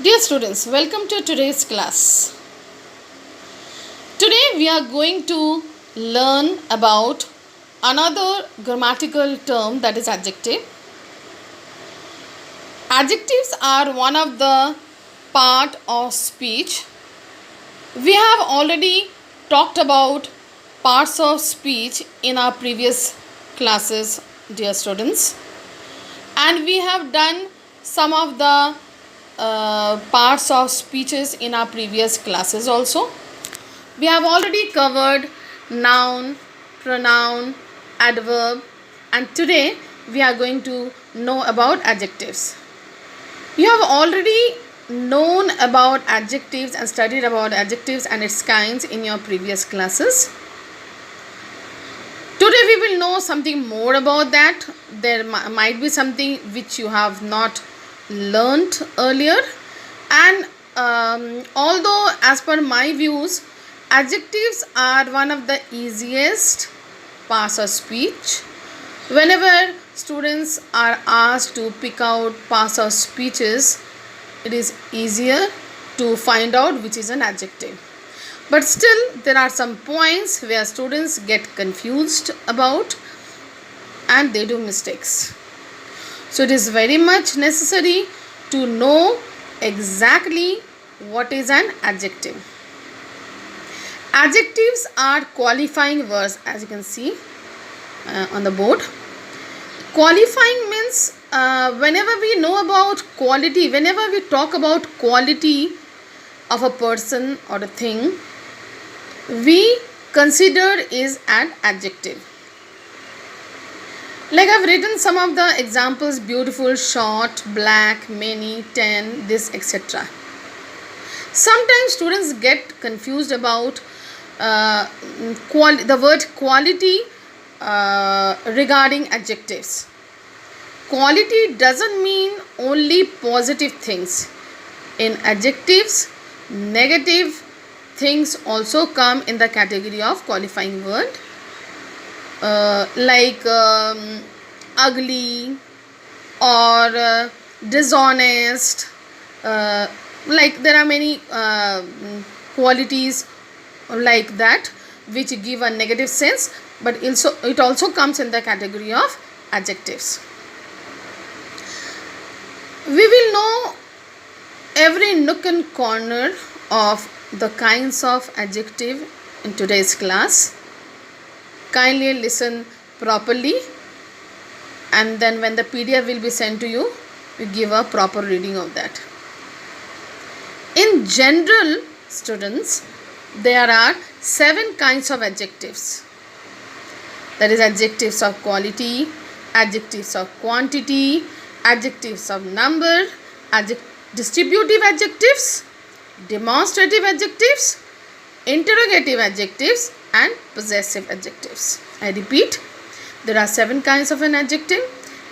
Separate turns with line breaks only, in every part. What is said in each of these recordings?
Dear students, welcome to today's class. Today we are going to learn about another grammatical term, that is adjective. Adjectives are one of the part of speech. We have already talked about parts of speech in our previous classes, dear students, and we have done some of the parts of speeches in our previous classes also. We have already covered noun, pronoun, adverb, and today we are going to know about adjectives. You have already known about adjectives and studied about adjectives and its kinds in your previous classes. Today we will know something more about that. There might be something which you have not learnt earlier, and although as per my views adjectives are one of the easiest parts of speech, whenever students are asked to pick out parts of speeches, it is easier to find out which is an adjective. But still there are some points where students get confused about and they do mistakes. So it is very much necessary to know exactly what is an adjective. Adjectives are qualifying words, as you can see on the board. Qualifying means whenever we know about quality, whenever we talk about quality of a person or a thing, we consider is an adjective. Like I've written some of the examples: beautiful, short, black, many, 10, this, etc. Sometimes students get confused about the word quality regarding adjectives. Quality doesn't mean only positive things. In adjectives, negative things also come in the category of qualifying word. Like ugly or dishonest. Like there are many qualities like that which give a negative sense, but it also comes in the category of adjectives. We will know every nook and corner of the kinds of adjective in today's class. Kindly listen properly, and then when the PDF will be sent to you, you give a proper reading of that. In general, students, there are 7 kinds of adjectives. That is adjectives of quality, adjectives of quantity, adjectives of number, distributive adjectives, demonstrative adjectives, interrogative adjectives, and possessive adjectives. I repeat, there are 7 kinds of an adjective: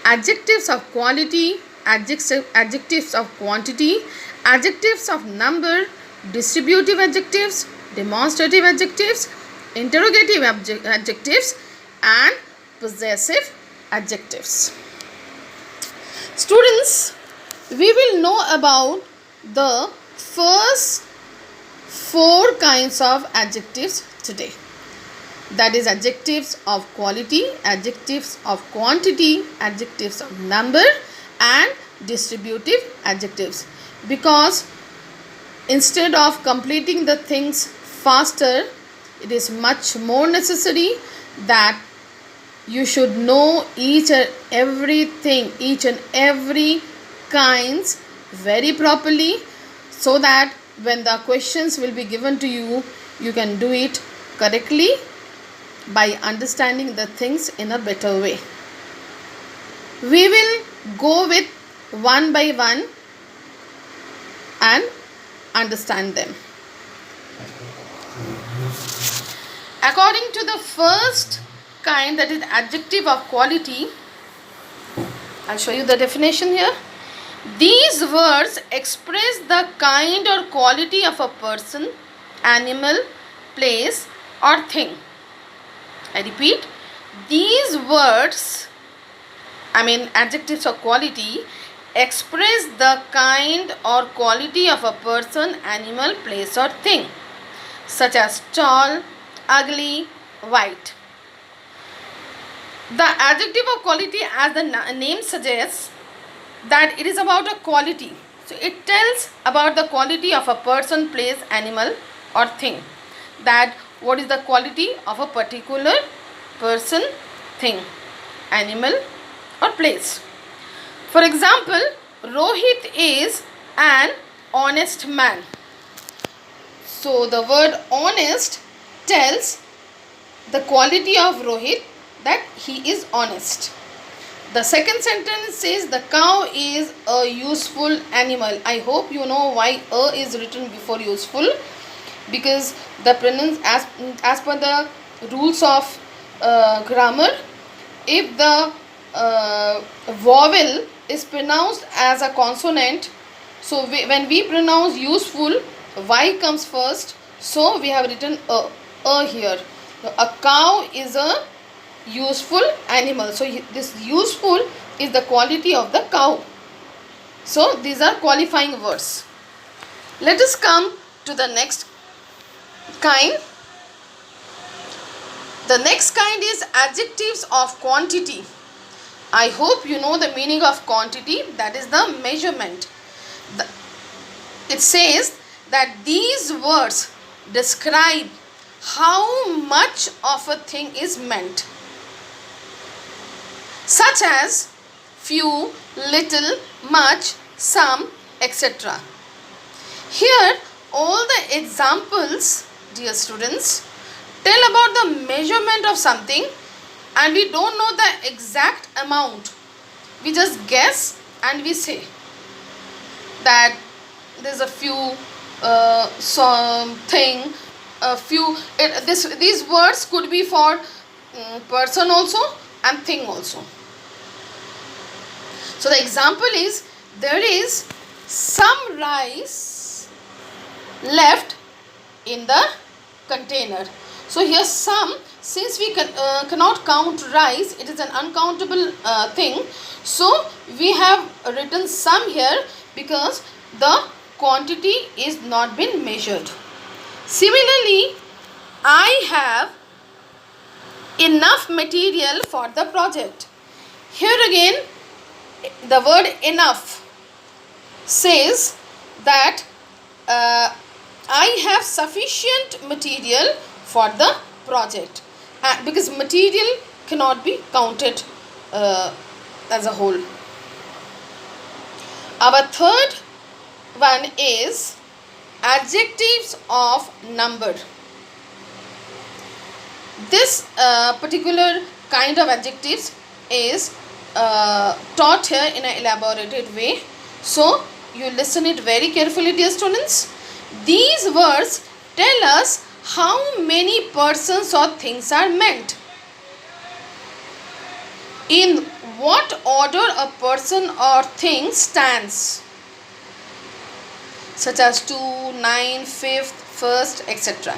adjectives of quality, adjectives of quantity, adjectives of number, distributive adjectives, demonstrative adjectives, interrogative adjectives, and possessive adjectives. Students, we will know about the first 4 kinds of adjectives today. That is adjectives of quality, adjectives of quantity, adjectives of number, and distributive adjectives. Because instead of completing the things faster, it is much more necessary that you should know each and every kinds very properly, so that when the questions will be given to you, you can do it correctly by understanding the things in a better way. We will go with one by one and understand them. According to the first kind, that is adjective of quality, I'll show you the definition here. These words express the kind or quality of a person, animal, place, or thing. I repeat, these words, adjectives of quality, express the kind or quality of a person, animal, place or thing, such as tall, ugly, white. The adjective of quality, as the name suggests, that it is about a quality. So it tells about the quality of a person, place, animal or thing. That what is the quality of a particular person, thing, animal or place. For example, Rohit is an honest man. So the word honest tells the quality of Rohit, that he is honest. The second sentence says the cow is a useful animal. I hope you know why a is written before useful, because the as per the rules of grammar, if the vowel is pronounced as a consonant, so when we pronounce useful, y comes first, so we have written a here. A cow is a useful animal. So this useful is the quality of the cow. So these are qualifying words. Let us come to the next kind. The next kind is adjectives of quantity. I hope you know the meaning of quantity, that is the measurement. It says that these words describe how much of a thing is meant, such as few, little, much, some, etc. Here all the examples, dear students, tell about the measurement of something, and we don't know the exact amount. We just guess and we say that there's a few something, a few. These words could be for person also and thing also. So the example is, there is some rice left in the container. So here some, since we cannot count rice, it is an uncountable thing. So we have written some here because the quantity is not been measured. Similarly, I have enough material for the project. Here again, the word enough says that I have sufficient material for the project, because material cannot be counted as a whole. Our third one is adjectives of number. This particular kind of adjectives is taught here in an elaborated way. So you listen it very carefully, dear students. These words tell us how many persons or things are meant, in what order a person or thing stands, such as 2, 9, 5th, 1st, etc.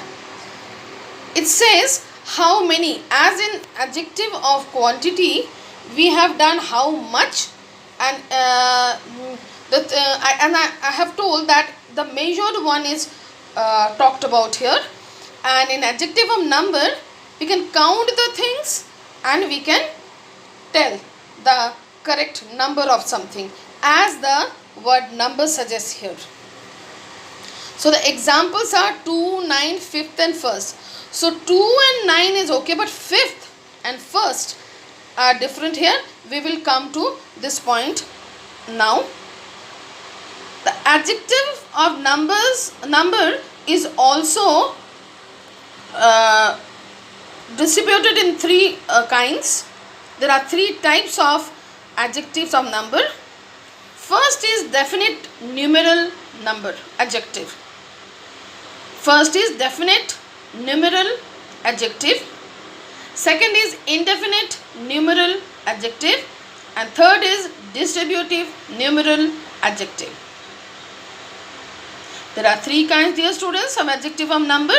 It says how many, as in adjective of quantity we have done how much, and I have told that the measured one is talked about here, and in adjective of number we can count the things and we can tell the correct number of something, as the word number suggests here. So the examples are 2, 9, 5th and 1st. So 2 and 9 is okay, but 5th and 1st are different here. We will come to this point now. The adjective of number is also distributed in three kinds. There are three types of adjectives of number. First is definite numeral number adjective. First is definite numeral adjective. Second is indefinite numeral adjective. And third is distributive numeral adjective. There are three kinds, dear students, of adjective of number: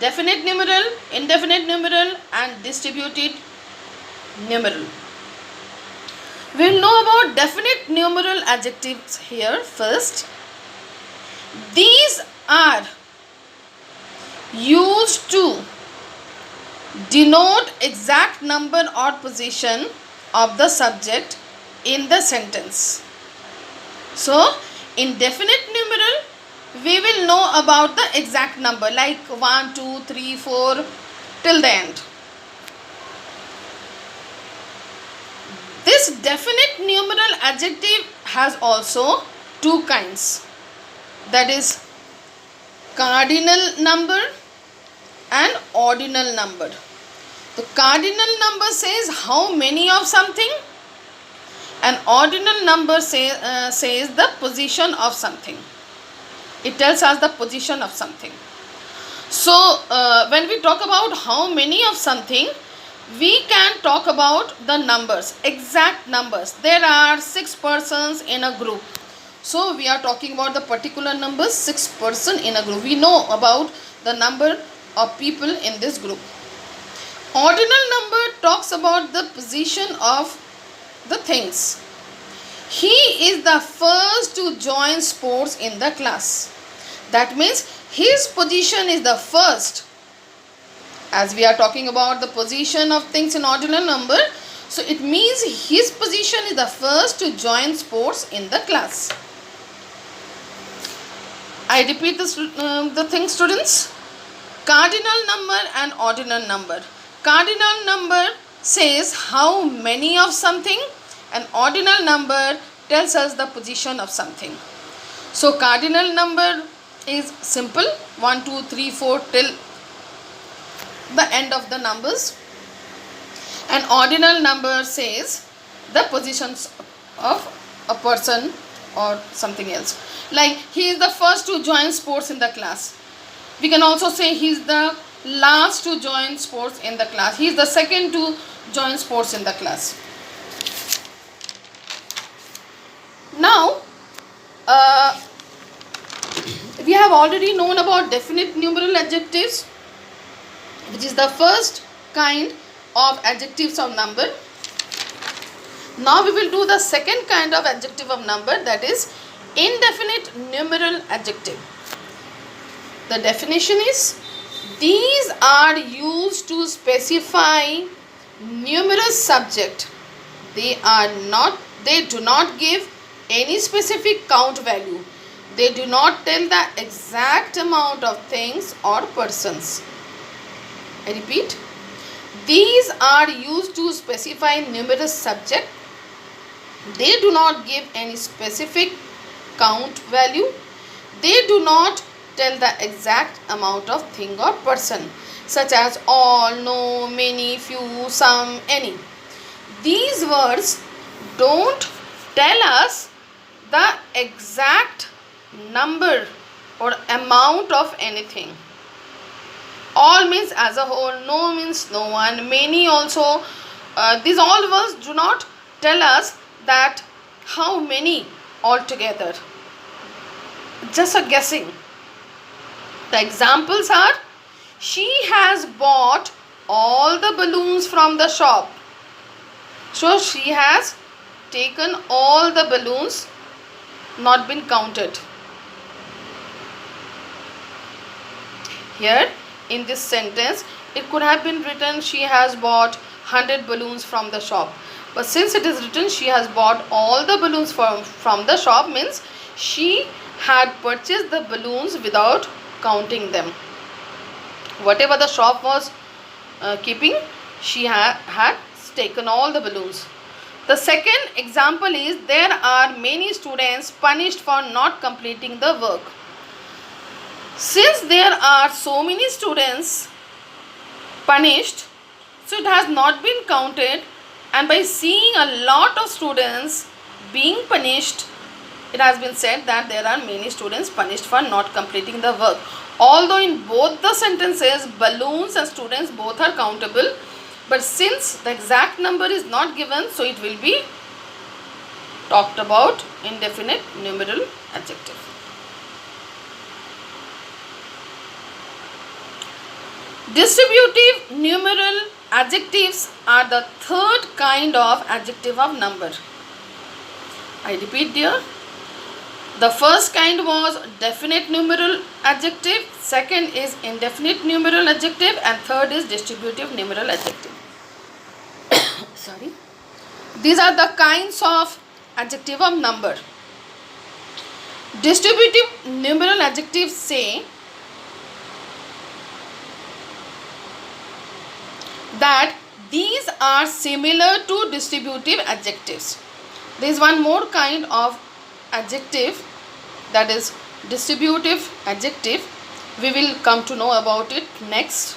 definite numeral, indefinite numeral and distributed numeral. We'll know about definite numeral adjectives here first. These are used to denote exact number or position of the subject in the sentence. So, in definite numeral, we will know about the exact number like 1, 2, 3, 4 till the end. This definite numeral adjective has also two kinds, that is cardinal number and ordinal number. The cardinal number says how many of something, and ordinal number says the position of something. It tells us the position of something. So when we talk about how many of something, we can talk about the numbers, exact numbers. There are 6 persons in a group. So we are talking about the particular number, 6 persons in a group. We know about the number of people in this group. Ordinal number talks about the position of the things. He is the first to join sports in the class. That means his position is the first. As we are talking about the position of things in ordinal number, so it means his position is the first to join sports in the class. I repeat this, the thing, students. Cardinal number and ordinal number. Cardinal number says how many of something, and ordinal number tells us the position of something. So cardinal number is simple, 1, 2, 3, 4 till the end of the numbers, and ordinal number says the positions of a person or something else. Like he is the first to join sports in the class. We can also say he is the last to join sports in the class. He is the second to join sports in the class. Now we have already known about definite numeral adjectives, which is the first kind of adjectives of number. Now we will do the second kind of adjective of number, that is indefinite numeral adjective. The definition is, these are used to specify numerous subject. They do not give any specific count value. They do not tell the exact amount of things or persons. I repeat, these are used to specify numerous subject. They do not give any specific count value. They do not tell the exact amount of thing or person, such as all, no, many, few, some, any. These words don't tell us the exact number or amount of anything. All means as a whole, no means no one, many also. These all words do not tell us that how many altogether. Just a guessing. The examples are, she has bought all the balloons from the shop. So she has taken all the balloons, not been counted. Here in this sentence, it could have been written, she has bought 100 balloons from the shop. But since it is written, she has bought all the balloons from the shop, means she had purchased the balloons without counting them. Whatever the shop was keeping, she had taken all the balloons. The second example is, there are many students punished for not completing the work. Since there are so many students punished, so it has not been counted, and by seeing a lot of students being punished, it has been said that there are many students punished for not completing the work. Although in both the sentences, balloons and students both are countable, but since the exact number is not given, so it will be talked about indefinite numeral adjective. Distributive numeral adjectives are the third kind of adjective of number. I repeat dear. The first kind was definite numeral adjective, second is indefinite numeral adjective, and third is distributive numeral adjective. Sorry. These are the kinds of adjective of number. Distributive numeral adjectives say that these are similar to distributive adjectives. There is one more kind of adjective, that is distributive adjective. We will come to know about it next.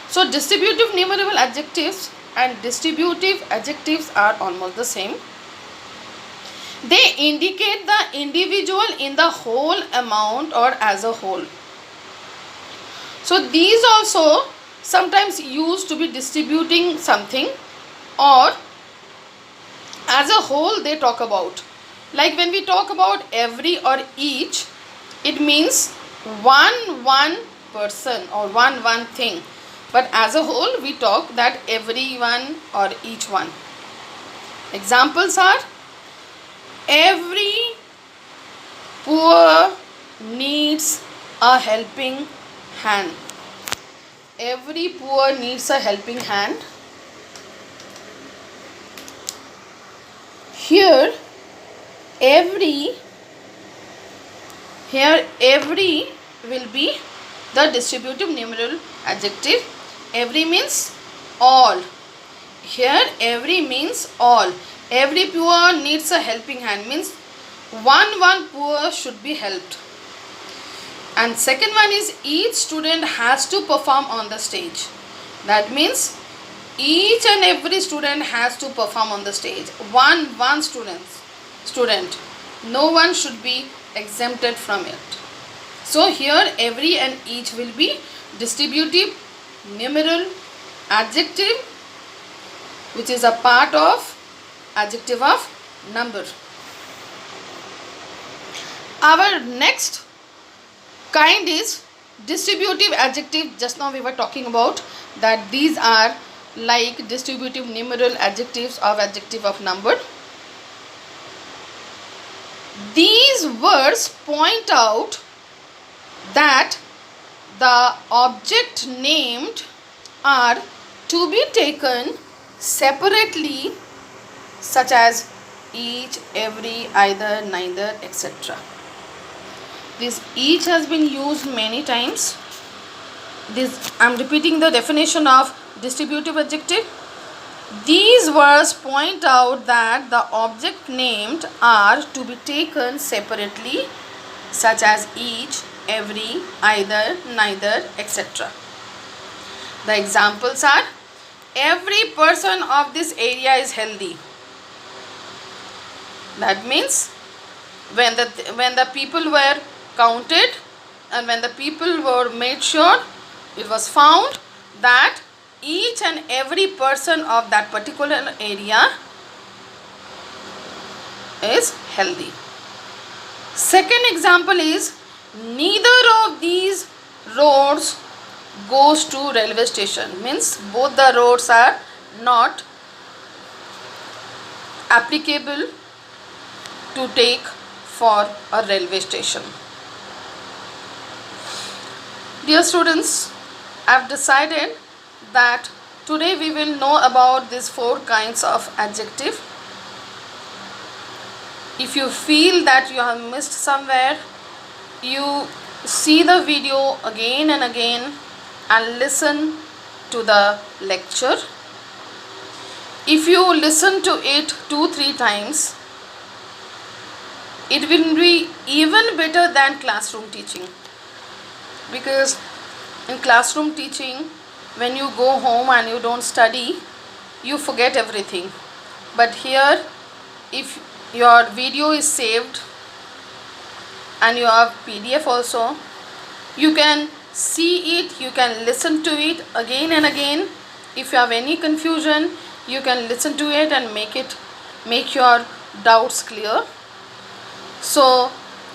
So distributive numeral adjectives and distributive adjectives are almost the same. They indicate the individual in the whole amount or as a whole. So these also sometimes used to be distributing something, or as a whole they talk about. Like when we talk about every or each, it means one person or one thing. But as a whole we talk that everyone or each one. Examples are: every poor needs a helping hand. Every poor needs a helping hand. Here every will be the distributive numeral adjective. Every means all. Here every means all. Every poor needs a helping hand means one poor should be helped. And second one is each student has to perform on the stage. That means each and every student has to perform on the stage. One student. No one should be exempted from it. So here every and each will be distributive numeral adjective, which is a part of adjective of number. Our next kind is distributive adjective. Just now we were talking about that these are like distributive numeral adjectives of adjective of number. These words point out that the object named are to be taken separately, such as each, every, either, neither, etc. This each has been used many times. I am repeating the definition of distributive adjective. These words point out that the object named are to be taken separately, such as each, every, either, neither, etc. The examples are: every person of this area is healthy. That means when the people were counted and when the people were made sure, it was found that each and every person of that particular area is healthy. Second example is: neither of these roads goes to railway station. Means both the roads are not applicable to take for a railway station. Dear students, I have decided that today we will know about these 4 kinds of adjective. If you feel that you have missed somewhere, you see the video again and again and listen to the lecture. If you listen to it 2-3 times, it will be even better than classroom teaching. Because in classroom teaching, when you go home and you don't study, you forget everything. But here, if your video is saved and you have PDF also, you can see it, you can listen to it again and again. If you have any confusion, you can listen to it and make your doubts clear. So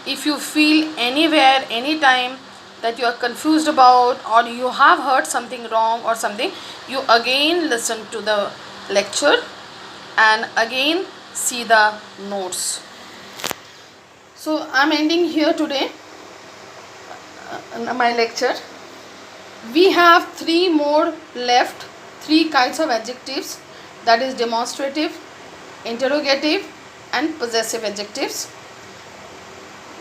if you feel anywhere, anytime that you are confused about, or you have heard something wrong or something, you again listen to the lecture and again see the notes. So I'm ending here today my lecture. We have 3 more left, 3 kinds of adjectives, that is demonstrative, interrogative and possessive adjectives.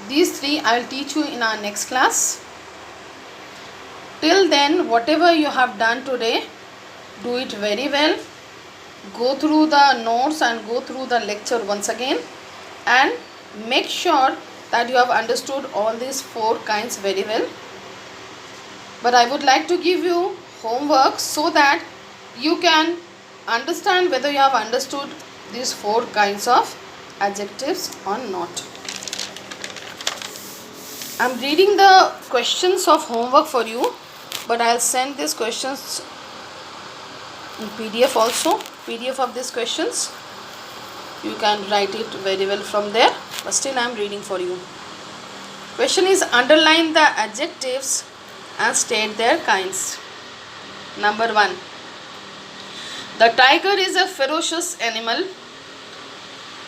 These 3 I will teach you in our next class. Till then, whatever you have done today, do it very well. Go through the notes and go through the lecture once again, and make sure that you have understood all these 4 kinds very well. But I would like to give you homework so that you can understand whether you have understood these 4 kinds of adjectives or not. I am reading the questions of homework for you, but I will send these questions in PDF also. PDF of these questions. You can write it very well from there, but still I am reading for you. Question is, underline the adjectives and state their kinds. Number 1. The tiger is a ferocious animal.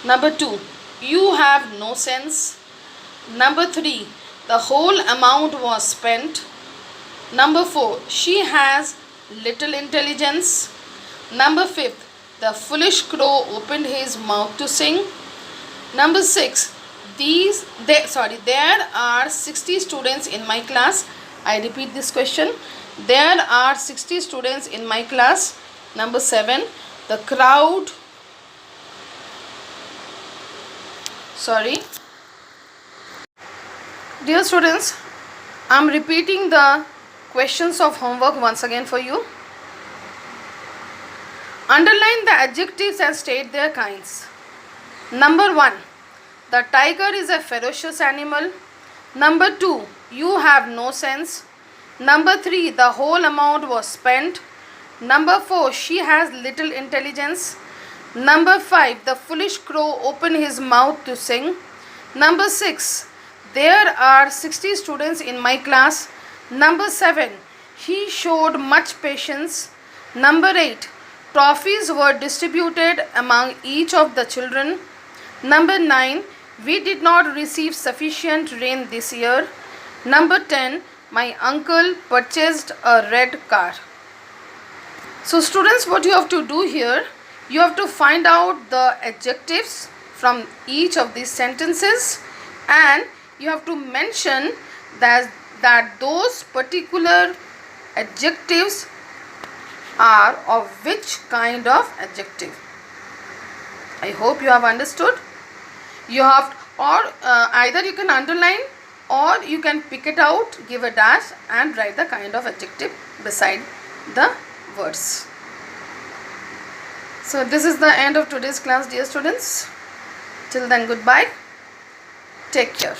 Number 2. You have no sense. Number 3. The whole amount was spent. Number 4. She has little intelligence. Number 5. The foolish crow opened his mouth to sing. Number 6. There are 60 students in my class. I repeat this question. There are 60 students in my class. Number 7. The crowd. Dear students, I am repeating the questions of homework once again for you. Underline the adjectives and state their kinds. Number 1. The tiger is a ferocious animal. Number 2. You have no sense. Number 3. The whole amount was spent. Number 4. She has little intelligence. Number 5. The foolish crow opened his mouth to sing. Number 6. There are 60 students in my class. Number 7. He showed much patience. Number 8. Trophies were distributed among each of the children. Number 9. We did not receive sufficient rain this year. Number 10. My uncle purchased a red car. So students, what you have to do here, you have to find out the adjectives from each of these sentences, and you have to mention that those particular adjectives are of which kind of adjective. I hope you have understood. You have, either you can underline or you can pick it out, give a dash and write the kind of adjective beside the words. So this is the end of today's class, dear students. Till then, goodbye. Take care.